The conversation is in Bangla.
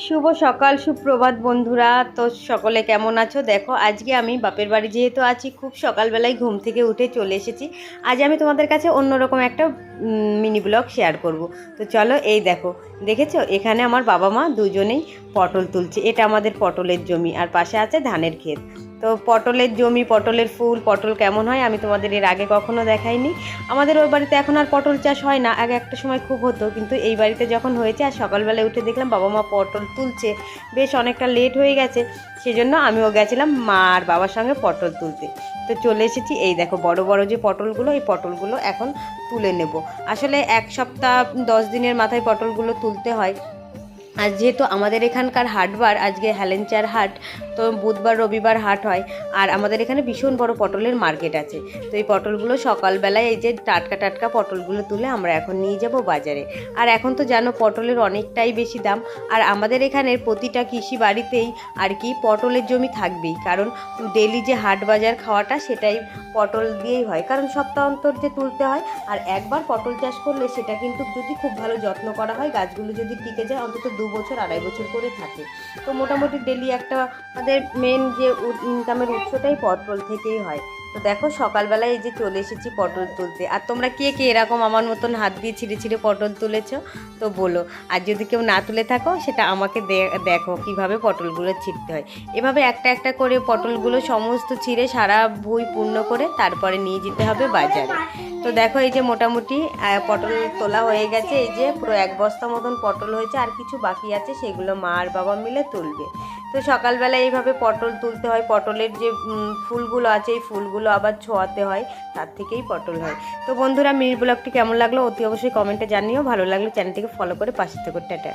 শুভ সকাল সুপ্রভাত বন্ধুরা। তো সকলে কেমন আছো? দেখো আজকে আমি বাপের বাড়ি যেহেতু আছি, খুব সকালবেলায় ঘুম থেকে উঠে চলে এসেছি। আজ আমি তোমাদের কাছে অন্যরকম একটা মিনি ব্লগ শেয়ার করব। তো চলো, এই দেখো, দেখেছো এখানে আমার বাবা মা দুজনেই পটল তুলছে। এটা আমাদের পটলের জমি, আর পাশে আছে ধানের ক্ষেত। তো পটলের জমি, পটলের ফুল, পটল কেমন হয় আমি তোমাদের এর আগে কখনো দেখাইনি। আমাদের ওই বাড়িতে এখন আর পটল চাষ হয় না, আগে একটা সময় খুব হতো, কিন্তু এই বাড়িতে যখন হয়েছে আর সকালবেলায় উঠে দেখলাম বাবা মা পটল তুলছে। বেশ অনেকটা লেট হয়ে গেছে, সেজন্য আমিও গেছিলাম মা আর বাবার সঙ্গে পটল তুলতে। তো চলে এসেছি, এই দেখো বড় বড় যে পটলগুলো, এই পটলগুলো এখন তুলে নেব। আসলে এক সপ্তাহ 10 দিনের মাথায় পটলগুলো তুলতে হয়। আর যেহেতু আমাদের এখানকার হাটবার আজকে হেলেঞ্চার হাট, তো বুধবার রবিবার হাট হয়। আর আমাদের এখানে ভীষণ বড় পটলের মার্কেট আছে। তো এই পটলগুলো সকালবেলায়, এই যে টাটকা টাটকা পটলগুলো তুলে আমরা এখন নিয়ে যাব বাজারে। আর এখন তো জানো পটলের অনেকটাই বেশি দাম। আর আমাদের এখানের প্রতিটা কৃষি বাড়িতেই আর কি পটলের জমি থাকবেই, কারণ ডেলি যে হাট বাজার খাওয়াটা সেটাই পটল দিয়েই হয়, কারণ সপ্তাহ অন্তর যে তুলতে হয়। আর একবার পটল চাষ করলে সেটা কিন্তু যদি খুব ভালো যত্ন করা হয়, গাছগুলো যদি টিকে যায় অন্তত 2 বছর 2.5 বছর করে থাকে। তো মোটামুটি ডেলি একটা আমাদের মেন যে ইনকামের উৎসটাই পটল থেকেই হয়। তো দেখো সকালবেলায় এই যে চলে এসেছি পটল তুলতে। আর তোমরা কে কে এরকম আমার মতন হাত দিয়ে ছিঁড়ে ছিঁড়ে পটল তুলেছো তো বলো। আর যদি কেউ না তুলে থাকো সেটা আমাকে দেখো কিভাবে পটলগুলো ছিঁড়তে হয়। এভাবে একটা একটা করে পটলগুলো সমস্ত ছিঁড়ে সারা ভুঁই পূর্ণ করে তারপরে নিয়ে যেতে হবে বাজারে। তো দেখো এই যে মোটামুটি পটল তোলা হয়ে গেছে। এই যে পুরো 1 বস্তা মতন পটল হয়েছে, আর কিছু বাকি আছে, সেগুলো মা আর বাবা মিলে তুলবে। তো সকালবেলা এইভাবে পটল তুলতে হয়। পটলের যে ফুলগুলো আছে এই ফুলগুলো আবার ছোঁয়াতে হয়, তার থেকেই পটল হয়। তো বন্ধুরা, মিনি ব্লগটি কেমন লাগলো অতি অবশ্যই কমেন্টে জানিও। ভালো লাগলে চ্যানেলটিকে ফলো করে পাশে থেকো। টাটা।